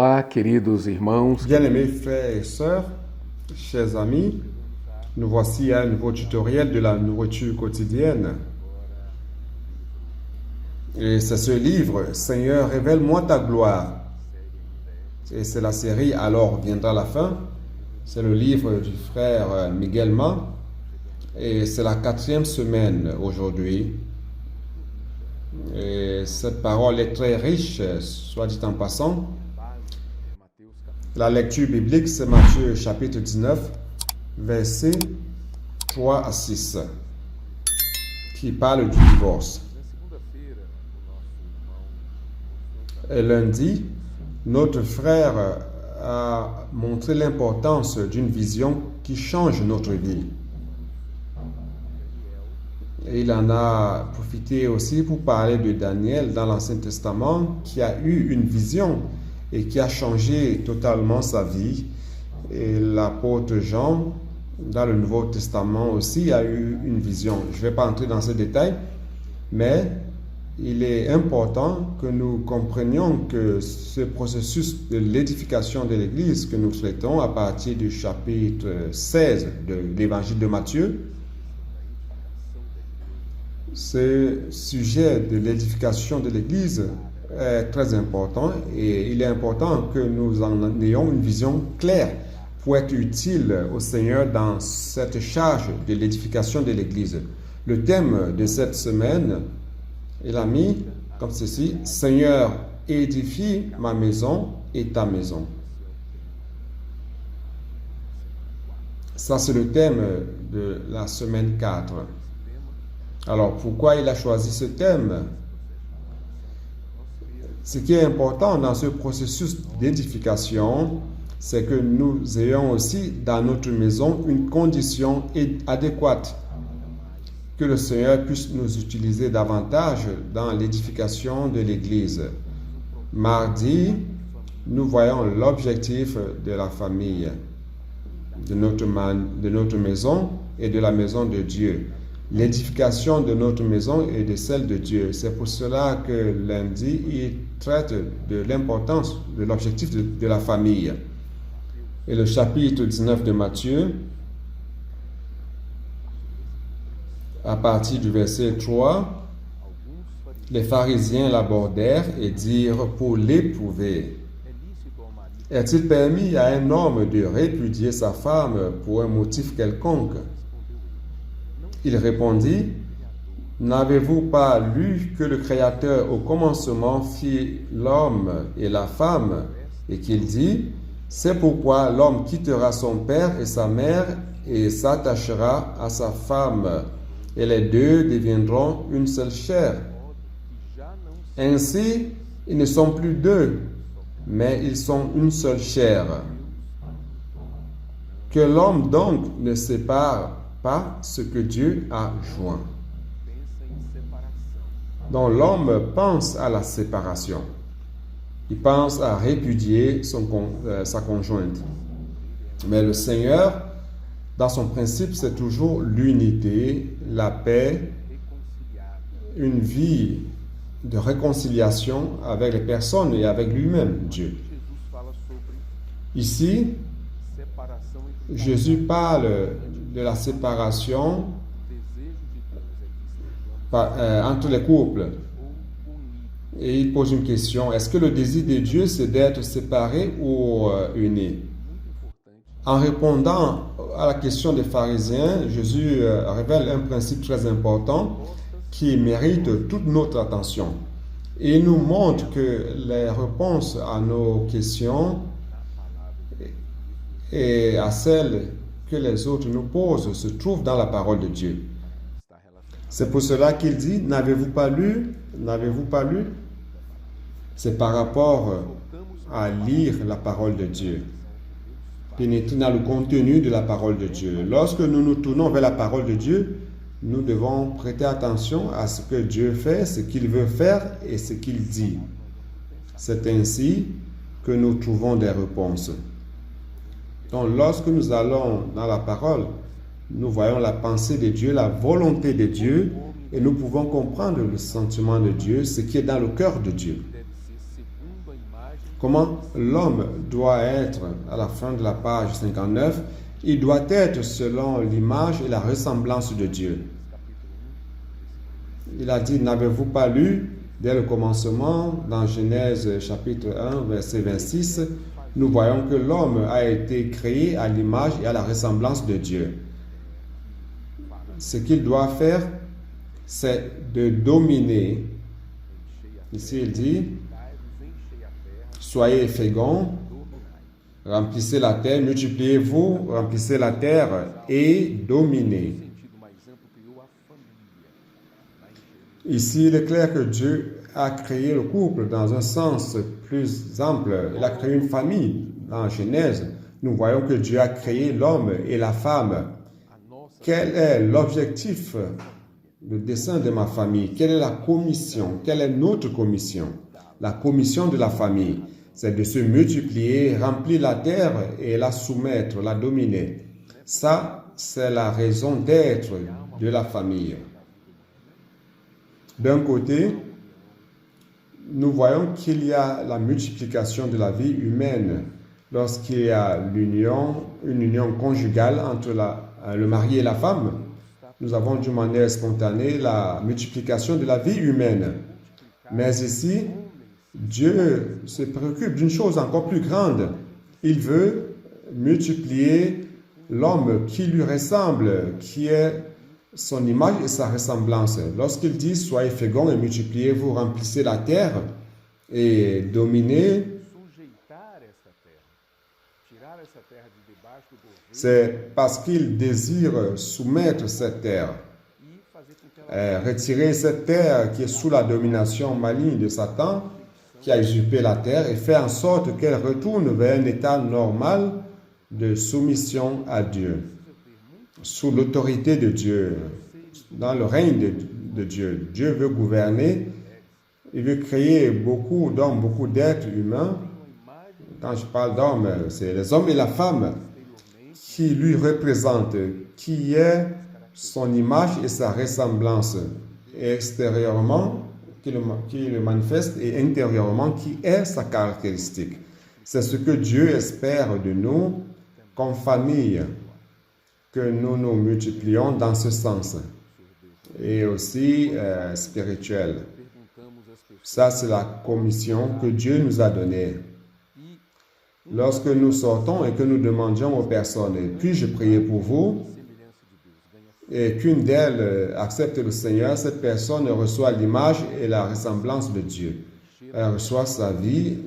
Olá, queridos irmãos. Bien-aimés frères et sœurs, chers amis, nous voici à un nouveau tutoriel de la nourriture quotidienne. Et c'est ce livre, Seigneur, révèle-moi ta gloire. Et c'est la série Alors viendra la fin. C'est le livre du frère Miguel Ma. Et c'est la 4e semaine aujourd'hui. Et cette parole est très riche, soit dit en passant. La lecture biblique, c'est Matthieu chapitre 19, versets 3 à 6, qui parle du divorce. Et lundi, notre frère a montré l'importance d'une vision qui change notre vie. Et il en a profité aussi pour parler de Daniel dans l'Ancien Testament, qui a eu une vision et qui a changé totalement sa vie. Et l'apôtre Jean, dans le Nouveau Testament aussi, a eu une vision. Je ne vais pas entrer dans ces détails, mais il est important que nous comprenions que ce processus de l'édification de l'Église que nous souhaitons à partir du chapitre 16 de l'Évangile de Matthieu, ce sujet de l'édification de l'Église est très important et il est important que nous en ayons une vision claire pour être utile au Seigneur dans cette charge de l'édification de l'Église. Le thème de cette semaine, il a mis comme ceci: Seigneur, édifie ma maison et ta maison. Ça, c'est le thème de la semaine 4. Alors, pourquoi il a choisi ce thème? Ce qui est important dans ce processus d'édification, c'est que nous ayons aussi dans notre maison une condition adéquate, que le Seigneur puisse nous utiliser davantage dans l'édification de l'Église. Mardi, nous voyons l'objectif de la famille, de notre maison et de la maison de Dieu. L'édification de notre maison et de celle de Dieu. C'est pour cela que lundi, il traite de l'importance de l'objectif de la famille. Et le chapitre 19 de Matthieu, à partir du verset 3, les pharisiens l'abordèrent et dirent pour l'éprouver: est-il permis à un homme de répudier sa femme pour un motif quelconque? Il répondit: n'avez-vous pas lu que le Créateur au commencement fit l'homme et la femme, et qu'il dit: c'est pourquoi l'homme quittera son père et sa mère et s'attachera à sa femme, et les deux deviendront une seule chair. Ainsi, ils ne sont plus deux, mais ils sont une seule chair. Que l'homme donc ne sépare pas ce que Dieu a joint. Donc l'homme pense à la séparation. Il pense à répudier sa conjointe. Mais le Seigneur, dans son principe, c'est toujours l'unité, la paix, une vie de réconciliation avec les personnes et avec lui-même, Dieu. Ici, Jésus parle de la séparation entre les couples. Et il pose une question: est-ce que le désir de Dieu, c'est d'être séparé ou unis? En répondant à la question des pharisiens, Jésus révèle un principe très important qui mérite toute notre attention. Et il nous montre que les réponses à nos questions et à celles que les autres nous posent se trouvent dans la parole de Dieu. C'est pour cela qu'il dit: n'avez-vous pas lu? N'avez-vous pas lu? C'est par rapport à lire la parole de Dieu, pénétrer dans le contenu de la parole de Dieu. Lorsque nous nous tournons vers la parole de Dieu, nous devons prêter attention à ce que Dieu fait, ce qu'il veut faire et ce qu'il dit. C'est ainsi que nous trouvons des réponses. Donc, lorsque nous allons dans la parole, nous voyons la pensée de Dieu, la volonté de Dieu, et nous pouvons comprendre le sentiment de Dieu, ce qui est dans le cœur de Dieu. comment l'homme doit être à la fin de la page 59. Il doit être selon l'image et la ressemblance de Dieu. Il a dit, n'avez-vous pas lu dès le commencement, dans Genèse chapitre 1, verset 26, nous voyons que l'homme a été créé à l'image et à la ressemblance de Dieu. Ce qu'il doit faire, c'est de dominer. Ici, il dit, soyez féconds, remplissez la terre, multipliez-vous, remplissez la terre et dominez. Ici, il est clair que Dieu a créé le couple dans un sens plus ample. Il a créé une famille. Dans Genèse, nous voyons que Dieu a créé l'homme et la femme. Quel est l'objectif, le dessein de ma famille? Quelle est la commission? Quelle est notre commission? La commission de la famille, c'est de se multiplier, remplir la terre et la soumettre, la dominer. Ça, c'est la raison d'être de la famille. D'un côté, nous voyons qu'il y a la multiplication de la vie humaine lorsqu'il y a une union conjugale entre le mari et la femme. Nous avons d'une manière spontanée la multiplication de la vie humaine. Mais ici, Dieu se préoccupe d'une chose encore plus grande. Il veut multiplier l'homme qui lui ressemble, qui est son image et sa ressemblance. Lorsqu'il dit « Soyez féconds et multipliez-vous, remplissez la terre et dominez », c'est parce qu'il désire soumettre cette terre, retirer cette terre qui est sous la domination maligne de Satan, qui a usurpé la terre, et faire en sorte qu'elle retourne vers un état normal de soumission à Dieu, sous l'autorité de Dieu, dans le règne de Dieu. Dieu veut gouverner, il veut créer beaucoup d'hommes, beaucoup d'êtres humains. Quand je parle d'hommes, c'est les hommes et la femme qui lui représentent, qui est son image et sa ressemblance, et extérieurement, qui le manifeste, et intérieurement, qui est sa caractéristique. C'est ce que Dieu espère de nous comme famille, que nous nous multiplions dans ce sens, et aussi spirituel. Ça, c'est la commission que Dieu nous a donnée. Lorsque nous sortons et que nous demandions aux personnes, puis-je prier pour vous, et qu'une d'elles accepte le Seigneur, cette personne reçoit l'image et la ressemblance de Dieu. Elle reçoit sa vie,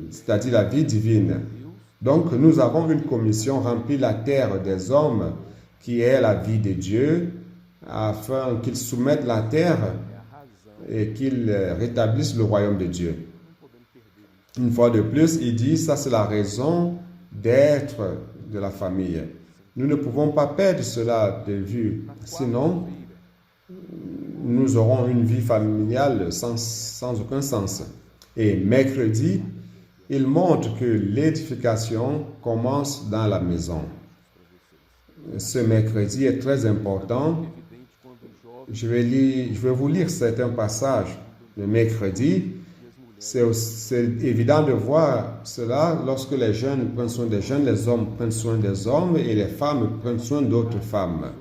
c'est-à-dire la vie divine. Donc, nous avons une commission, remplir la terre des hommes, qui est la vie de Dieu, afin qu'ils soumettent la terre et qu'ils rétablissent le royaume de Dieu. Une fois de plus, il dit, ça c'est la raison d'être de la famille. Nous ne pouvons pas perdre cela de vue, sinon nous aurons une vie familiale sans aucun sens. Et mercredi, il montre que l'édification commence dans la maison. Ce mercredi est très important. Je vais vous lire certains passages de mercredi. C'est évident de voir cela lorsque les jeunes prennent soin des jeunes, les hommes prennent soin des hommes et les femmes prennent soin d'autres femmes.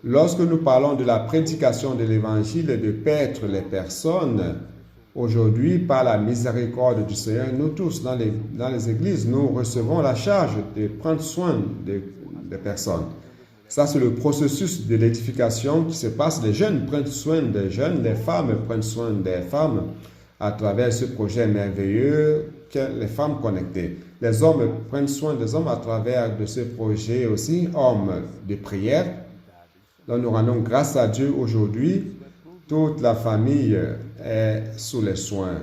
Lorsque nous parlons de la prédication de l'évangile et de paître les personnes, aujourd'hui, par la miséricorde du Seigneur, nous tous dans les églises, nous recevons la charge de prendre soin des personnes. Ça, c'est le processus de l'édification qui se passe. Les jeunes prennent soin des jeunes, les femmes prennent soin des femmes à travers ce projet merveilleux que les femmes connectées. Les hommes prennent soin des hommes à travers de ce projet aussi, hommes de prière. Donc, nous rendons grâce à Dieu aujourd'hui. Toute la famille est sous les soins.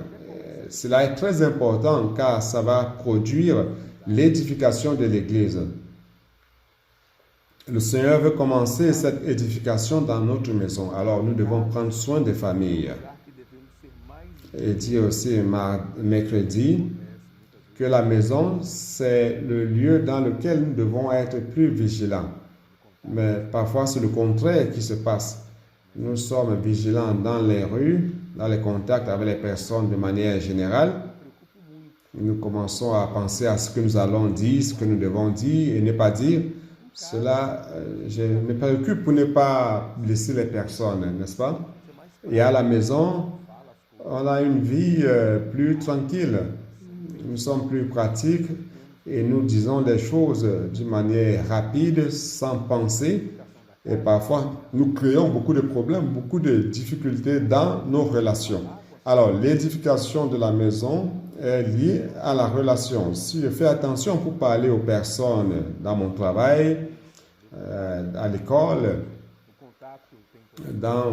Cela est très important car ça va produire l'édification de l'Église. Le Seigneur veut commencer cette édification dans notre maison. Alors, nous devons prendre soin des familles. Et dit aussi mercredi que la maison, c'est le lieu dans lequel nous devons être plus vigilants. Mais parfois, c'est le contraire qui se passe. Nous sommes vigilants dans les rues, dans les contacts avec les personnes de manière générale, nous commençons à penser à ce que nous allons dire, ce que nous devons dire et ne pas dire, cela je me préoccupe pour ne pas blesser les personnes, n'est-ce pas? Et à la maison, on a une vie plus tranquille. Nous sommes plus pratiques et nous disons les choses d'une manière rapide, sans penser. Et parfois, nous créons beaucoup de problèmes, beaucoup de difficultés dans nos relations. Alors, l'édification de la maison est liée à la relation. Si je fais attention pour parler aux personnes dans mon travail, à l'école, dans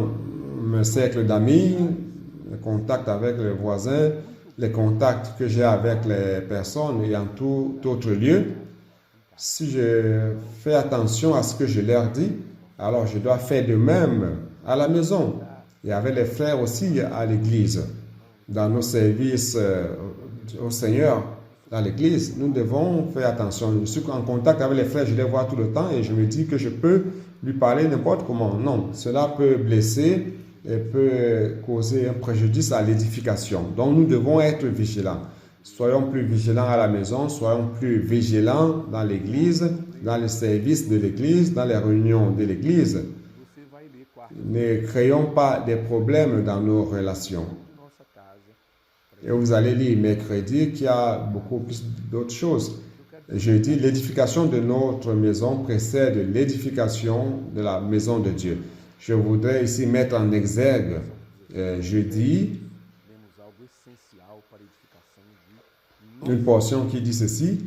mon cercle d'amis, le contact avec les voisins, les contacts que j'ai avec les personnes et en tout autre lieu, si je fais attention à ce que je leur dis, alors je dois faire de même à la maison et avec les frères aussi à l'église. Dans nos services au Seigneur, dans l'église, nous devons faire attention. Je suis en contact avec les frères, je les vois tout le temps et je me dis que je peux lui parler n'importe comment. Non, cela peut blesser et peut causer un préjudice à l'édification. Donc nous devons être vigilants. Soyons plus vigilants à la maison, soyons plus vigilants dans l'église, dans les services de l'église, dans les réunions de l'église. Ne créons pas des problèmes dans nos relations. Et vous allez lire mercredi qu'il y a beaucoup plus d'autres choses. Je dis, l'édification de notre maison précède l'édification de la maison de Dieu. Je voudrais ici mettre en exergue jeudi une portion qui dit ceci.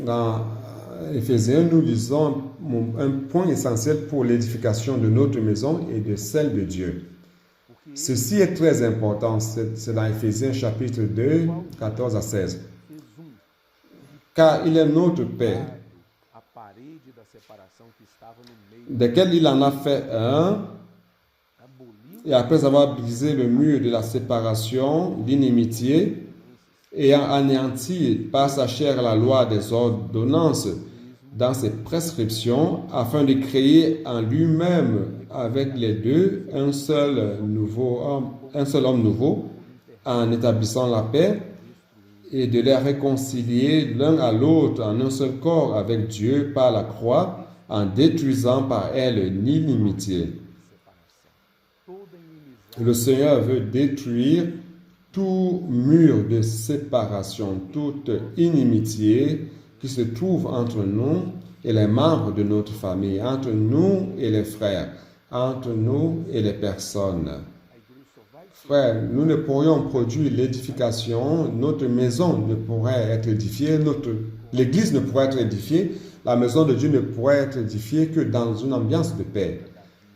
Dans Éphésiens, nous lisons un point essentiel pour l'édification de notre maison et de celle de Dieu. Ceci est très important, c'est dans Éphésiens chapitre 2, 14 à 16. Car il est notre Père, desquels il en a fait un, et après avoir brisé le mur de la séparation, l'inimitié, ayant anéanti par sa chair la loi des ordonnances dans ses prescriptions, afin de créer en lui-même avec les deux un seul homme nouveau, en établissant la paix, et de les réconcilier l'un à l'autre en un seul corps avec Dieu par la croix, en détruisant par elle l'inimitié. Le Seigneur veut détruire tout mur de séparation, toute inimitié qui se trouve entre nous et les membres de notre famille, entre nous et les frères, entre nous et les personnes. Frères, nous ne pourrions produire l'édification, notre maison ne pourrait être édifiée, l'église ne pourrait être édifiée, la maison de Dieu ne pourrait être édifiée que dans une ambiance de paix.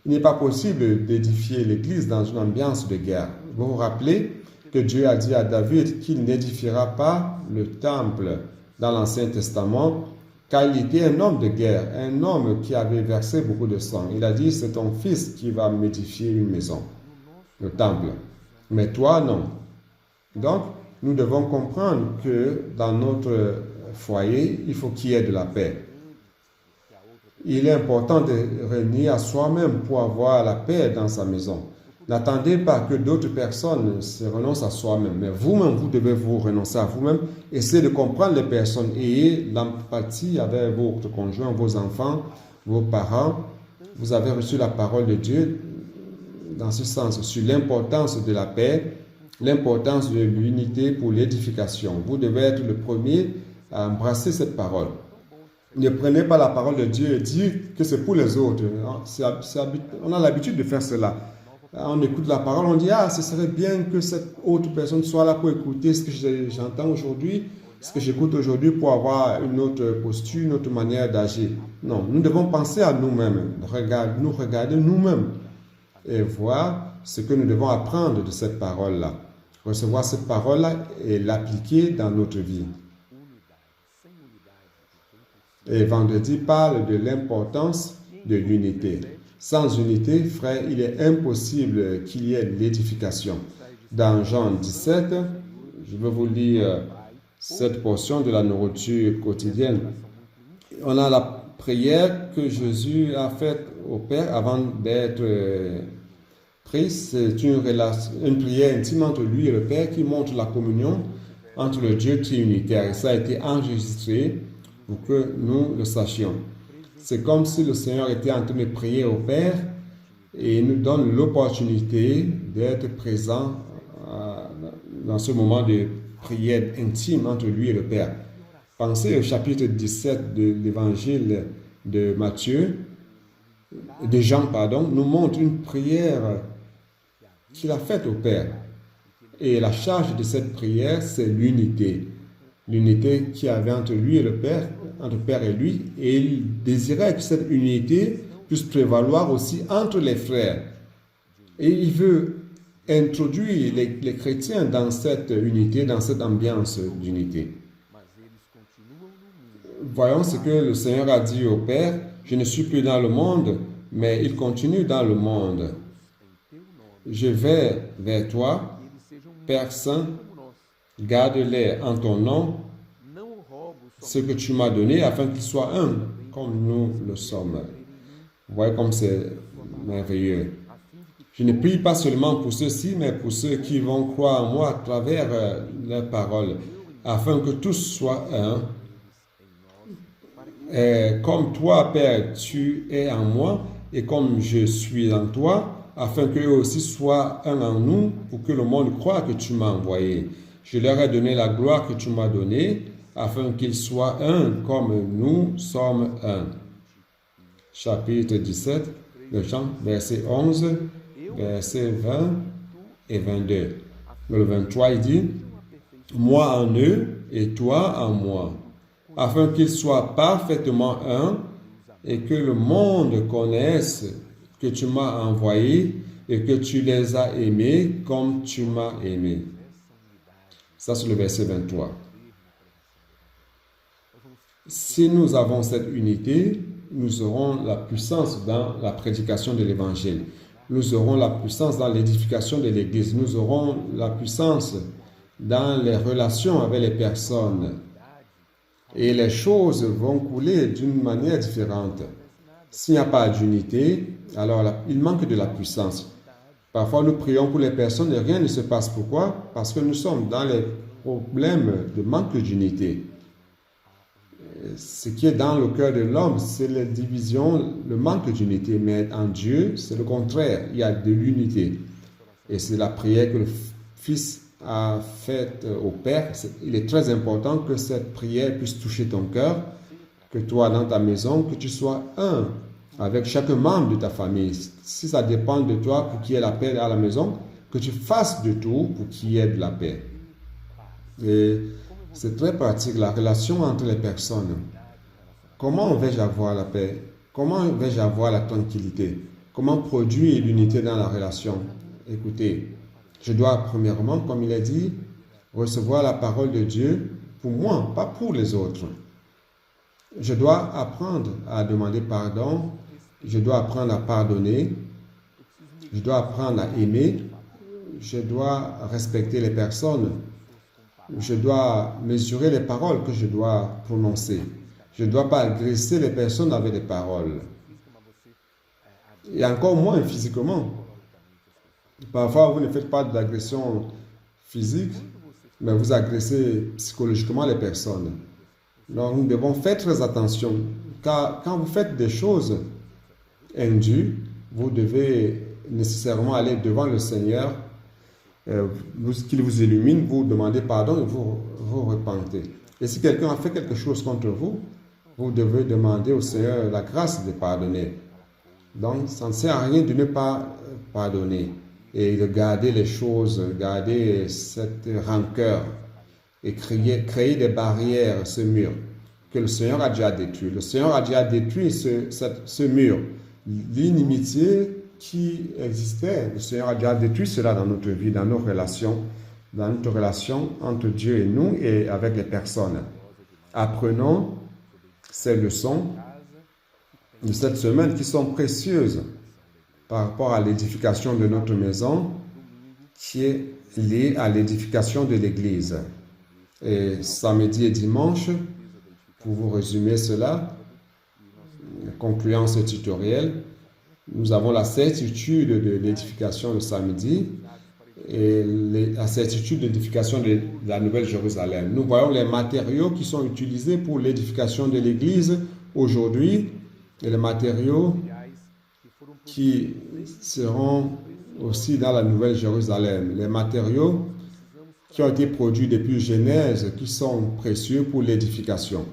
Il n'est pas possible d'édifier l'église dans une ambiance de guerre. Vous vous rappelez que Dieu a dit à David qu'il n'édifiera pas le temple dans l'Ancien Testament, car il était un homme de guerre, un homme qui avait versé beaucoup de sang. Il a dit, c'est ton fils qui va m'édifier une maison, le temple. Mais toi, non. Donc, nous devons comprendre que dans notre foyer, il faut qu'il y ait de la paix. Il est important de régner à soi-même pour avoir la paix dans sa maison. N'attendez pas que d'autres personnes se renoncent à soi-même, mais vous-même, vous devez vous renoncer à vous-même. Essayez de comprendre les personnes. Ayez l'empathie avec votre conjoint, vos enfants, vos parents. Vous avez reçu la parole de Dieu dans ce sens, sur l'importance de la paix, l'importance de l'unité pour l'édification. Vous devez être le premier à embrasser cette parole. Ne prenez pas la parole de Dieu et dire que c'est pour les autres. On a l'habitude de faire cela. On écoute la parole, on dit, ce serait bien que cette autre personne soit là pour écouter ce que j'entends aujourd'hui, ce que j'écoute aujourd'hui pour avoir une autre posture, une autre manière d'agir. Non, nous devons penser à nous-mêmes, nous regarder nous-mêmes et voir ce que nous devons apprendre de cette parole-là. Recevoir cette parole-là et l'appliquer dans notre vie. Et vendredi parle de l'importance de l'unité. Sans unité, frère, il est impossible qu'il y ait l'édification. Dans Jean 17, je vais vous lire cette portion de la nourriture quotidienne. On a la prière que Jésus a faite au Père avant d'être pris. C'est une prière intime entre lui et le Père qui montre la communion entre le Dieu trinitaire. Et ça a été enregistré pour que nous le sachions. C'est comme si le Seigneur était en train de prier au Père et nous donne l'opportunité d'être présent dans ce moment de prière intime entre lui et le Père. Pensez au chapitre 17 de l'évangile de Jean, nous montre une prière qu'il a faite au Père. Et la charge de cette prière, c'est l'unité. L'unité qu'il y avait entre lui et le Père, entre le Père et lui. Et il désirait que cette unité puisse prévaloir aussi entre les frères. Et il veut introduire les chrétiens dans cette unité, dans cette ambiance d'unité. Voyons ce que le Seigneur a dit au Père. Je ne suis plus dans le monde, mais il continue dans le monde. Je vais vers toi, Père Saint, garde-les en ton nom, ce que tu m'as donné, afin qu'ils soient un, comme nous le sommes. Vous voyez comme c'est merveilleux. Je ne prie pas seulement pour ceux-ci, mais pour ceux qui vont croire en moi à travers leurs paroles, afin que tous soient un. Et comme toi, Père, tu es en moi, et comme je suis en toi, afin qu'eux aussi soient un en nous, pour que le monde croie que tu m'as envoyé. Je leur ai donné la gloire que tu m'as donnée, afin qu'ils soient un, comme nous sommes un. Chapitre 17 de Jean, verset 11, verset 20 et 22. Le 23, il dit, « Moi en eux et toi en moi, afin qu'ils soient parfaitement un et que le monde connaisse que tu m'as envoyé et que tu les as aimés comme tu m'as aimé. » Ça, c'est le verset 23. Si nous avons cette unité, nous aurons la puissance dans la prédication de l'Évangile. Nous aurons la puissance dans l'édification de l'Église. Nous aurons la puissance dans les relations avec les personnes. Et les choses vont couler d'une manière différente. S'il n'y a pas d'unité, alors il manque de la puissance. Parfois, nous prions pour les personnes et rien ne se passe. Pourquoi? Parce que nous sommes dans les problèmes de manque d'unité. Ce qui est dans le cœur de l'homme, c'est la division, le manque d'unité. Mais en Dieu, c'est le contraire. Il y a de l'unité. Et c'est la prière que le Fils a faite au Père. Il est très important que cette prière puisse toucher ton cœur, que toi, dans ta maison, que tu sois un avec chaque membre de ta famille. Si ça dépend de toi pour qu'il y ait la paix à la maison, que tu fasses de tout pour qu'il y ait de la paix. Et c'est très pratique, la relation entre les personnes. Comment vais-je avoir la paix? Comment vais-je avoir la tranquillité? Comment produire l'unité dans la relation? Écoutez, je dois premièrement, comme il a dit, recevoir la parole de Dieu pour moi, pas pour les autres. Je dois apprendre à demander pardon. Je dois apprendre à pardonner. Je dois apprendre à aimer. Je dois respecter les personnes. Je dois mesurer les paroles que je dois prononcer. Je ne dois pas agresser les personnes avec des paroles. Et encore moins physiquement. Parfois, vous ne faites pas d'agression physique, mais vous agressez psychologiquement les personnes. Donc, nous devons faire très attention. Car quand vous faites des choses indues, vous devez nécessairement aller devant le Seigneur, qu'il vous illumine, vous demandez pardon et vous repentez. Et si quelqu'un a fait quelque chose contre vous, vous devez demander au Seigneur la grâce de pardonner. Donc, ça ne sert à rien de ne pas pardonner et de garder les choses, garder cette rancœur et créer des barrières, ce mur que le Seigneur a déjà détruit. Le Seigneur a déjà détruit ce mur. L'inimitié qui existait, le Seigneur a déjà détruit cela dans notre vie, dans nos relations, dans notre relation entre Dieu et nous et avec les personnes. Apprenons ces leçons de cette semaine qui sont précieuses par rapport à l'édification de notre maison qui est liée à l'édification de l'Église. Et samedi et dimanche, pour vous résumer cela, concluant ce tutoriel, nous avons la certitude de l'édification le samedi et la certitude d'édification de la Nouvelle Jérusalem. Nous voyons les matériaux qui sont utilisés pour l'édification de l'Église aujourd'hui et les matériaux qui seront aussi dans la Nouvelle Jérusalem. Les matériaux qui ont été produits depuis Genèse, qui sont précieux pour l'édification.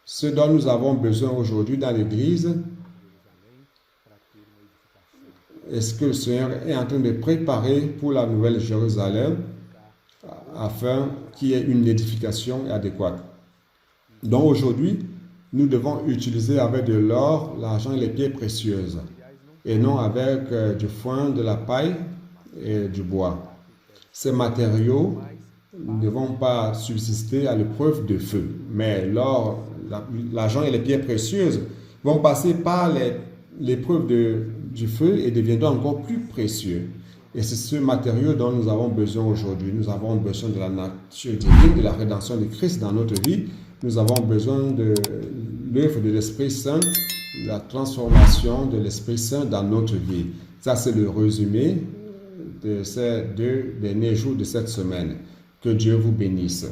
Ce dont nous avons besoin aujourd'hui dans l'Église, est-ce que le Seigneur est en train de préparer pour la Nouvelle Jérusalem afin qu'il y ait une édification adéquate. Donc aujourd'hui, nous devons utiliser avec de l'or, l'argent et les pierres précieuses et non avec du foin, de la paille et du bois. Ces matériaux ne vont pas subsister à l'épreuve de feu, mais l'or, l'argent et les pierres précieuses vont passer par l'épreuve du feu et deviendront encore plus précieux. Et c'est ce matériau dont nous avons besoin aujourd'hui. Nous avons besoin de la nature divine, de la rédemption de Christ dans notre vie. Nous avons besoin de l'œuvre de l'Esprit Saint, la transformation de l'Esprit Saint dans notre vie. Ça, c'est le résumé de ces 2 derniers jours de cette semaine. Que Dieu vous bénisse.